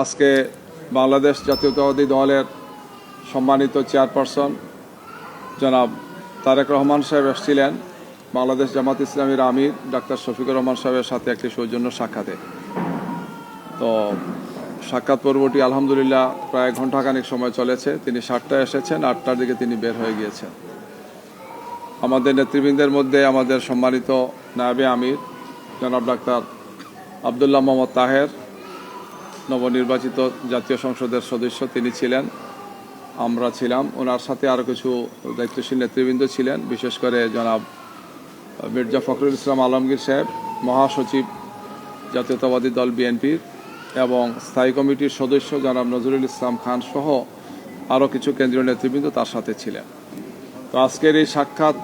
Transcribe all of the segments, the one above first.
আজকে বাংলাদেশ জাতীয়তাবাদী দলের সম্মানিত চেয়ারপারসন জনাব তারেক রহমান সাহেব এসেছিলেন বাংলাদেশ জামাত ইসলামীর আমির ডাক্তার শফিকুর রহমান সাহেবের সাথে একটি সৌজন্য সাক্ষাতে। তো সাক্ষাৎ পর্বটি আলহামদুলিল্লাহ প্রায় ঘণ্টাখানেক সময় চলেছে। তিনি 7টায় এসেছেন, 8টার দিকে তিনি বের হয়ে গিয়েছেন। আমাদের নেতৃবৃন্দের মধ্যে আমাদের সম্মানিত নায়েবে আমির জনাব ডাক্তার আবদুল্লাহ মোহাম্মদ তাহের, নবনির্বাচিত জাতীয় সংসদের সদস্য তিনি ছিলেন, আমরা ছিলাম। ওনার সাথে আরও কিছু দায়িত্বশীল নেতৃবৃন্দ ছিলেন, বিশেষ করে জনাব মির্জা ফখরুল ইসলাম আলমগীর সাহেব, মহাসচিব জাতীয়তাবাদী দল বিএনপির, এবং স্থায়ী কমিটির সদস্য জনাব নজরুল ইসলাম খান সহ আরও কিছু কেন্দ্রীয় নেতৃবৃন্দ তার সাথে ছিলেন। তো আজকের এই সাক্ষাৎ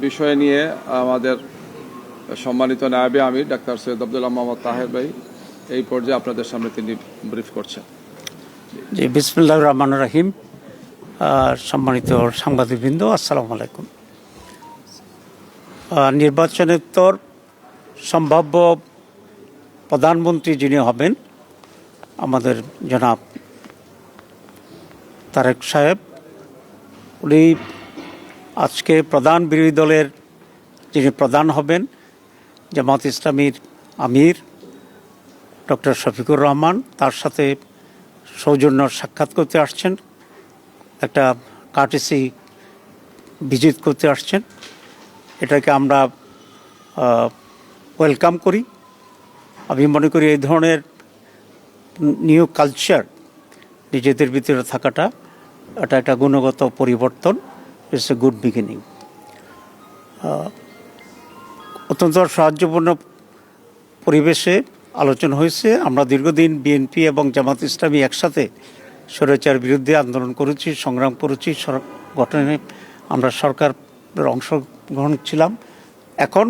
বিষয় নিয়ে আমাদের সম্মানিত নায়েবে আমির ডাক্তার সৈয়দ আবদুল্লাহ মোহাম্মদ তাহের ভাই এই পর্যায়ে আপনাদের সামনে তিনি ব্রিফ করছেন। জি, বিসমিল্লাহির রহমানির রহিম। সম্মানিত সাংবাদিকবৃন্দ, আসসালামু আলাইকুম। নির্বাচনোত্তর সম্ভাব্য প্রধানমন্ত্রী যিনি হবেন আমাদের জনাব তারেক সাহেব, উনি আজকে প্রধান বিরোধী দলের যিনি প্রধান হবেন জামাত ইসলামীর আমির ডক্টর শফিকুর রহমান, তার সাথে সৌজন্য সাক্ষাৎ করতে আসছেন, একটা কার্টেসি ভিজিট করতে আসছেন। এটাকে আমরা ওয়েলকাম করি। আমি মনে করি এই ধরনের নিউ কালচার নিজেদের ভিতরে থাকাটা এটা একটা গুণগত পরিবর্তন। It's a good beginning. অত্যন্ত সাহায্যপূর্ণ পরিবেশে আলোচনা হয়েছে। আমরা দীর্ঘদিন বিএনপি এবং জামাত ইসলামী একসাথে স্বৈরাচার বিরুদ্ধে আন্দোলন করেছি, সংগ্রাম করেছি, গঠনে আমরা সরকারের অংশগ্রহণ ছিলাম। এখন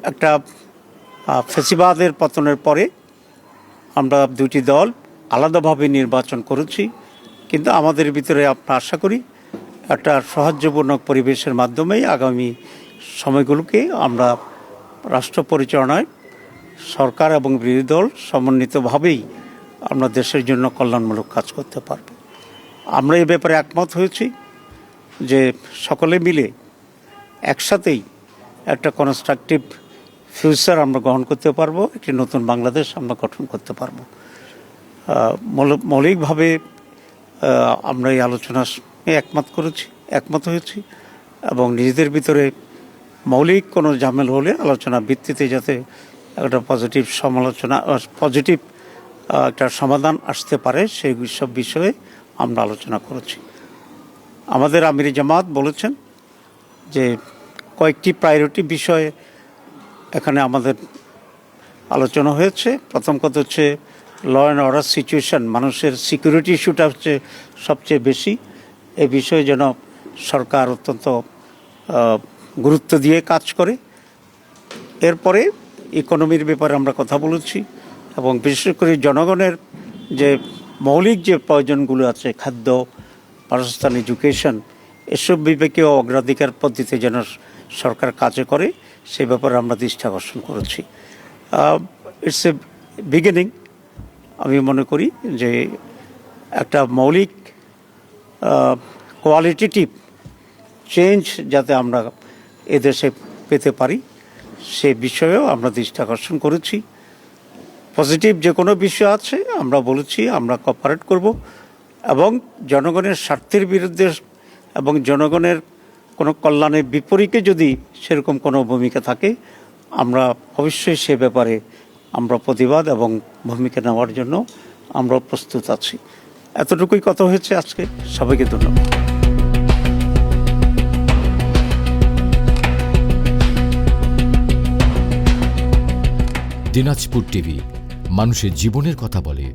একটা ফ্যাসিবাদের পতনের পরে আমরা দুটি দল আলাদাভাবে নির্বাচন করেছি, কিন্তু আমাদের ভিতরে আমরা আশা করি একটা সাহায্যপূর্ণ পরিবেশের মাধ্যমেই আগামী সময়গুলোকে আমরা রাষ্ট্র পরিচালনায় সরকার এবং বিরোধী দল সমন্বিতভাবেই আমরা দেশের জন্য কল্যাণমূলক কাজ করতে পারব। আমরা এই ব্যাপারে একমত হয়েছি যে সকলে মিলে একসাথেই একটা কনস্ট্রাকটিভ ফিউচার আমরা গ্রহণ করতে পারবো, একটি নতুন বাংলাদেশ আমরা গঠন করতে পারবো। মৌলিকভাবে আমরা এই আলোচনা একমত হয়েছি এবং নিজেদের ভিতরে মৌলিক কোনো ঝামেল হলে আলোচনা ভিত্তিতে যাতে একটা পজিটিভ একটা সমাধান আসতে পারে সেই সব বিষয়ে আমরা আলোচনা করেছি। আমাদের আমির জামাত বলেছেন যে কয়েকটি প্রায়োরিটি বিষয়ে এখানে আমাদের আলোচনা হয়েছে। প্রথম কথা হচ্ছে ল অ্যান্ড অর্ডার সিচুয়েশন, মানুষের সিকিউরিটি ইস্যুটা হচ্ছে সবচেয়ে বেশি। এই বিষয়ে যেন সরকার অত্যন্ত গুরুত্ব দিয়ে কাজ করে। এরপরে ইকোনমির ব্যাপারে আমরা কথা বলেছি এবং বিশেষ করে জনগণের যে মৌলিক যে প্রয়োজনগুলো আছে, খাদ্য, বাসস্থান, এডুকেশন, এসব বিবেকেও অগ্রাধিকার পদ্ধতিতে যেন সরকার কাজে করে সে ব্যাপারে আমরা দৃষ্টি আকর্ষণ করেছি। It's a beginning. আমি মনে করি যে একটা মৌলিক কোয়ালিটেটিভ চেঞ্জ যাতে আমরা এদেশে পেতে পারি সে বিষয়েও আমরা দৃষ্টি আকর্ষণ করেছি। পজিটিভ যে কোনো বিষয় আছে আমরা বলেছি আমরা কোঅপারেট করব এবং জনগণের স্বার্থের বিরুদ্ধে এবং জনগণের কোনো কল্যাণের বিপরীতে যদি সেরকম কোনো ভূমিকা থাকে আমরা অবশ্যই সে ব্যাপারে আমরা প্রতিবাদ এবং ভূমিকা নেওয়ার জন্য আমরা প্রস্তুত আছি। এতটুকুই কথা হয়েছে আজকে। সবাইকে ধন্যবাদ। দিনাজপুর টিভি, মানুষের জীবনের কথা বলে।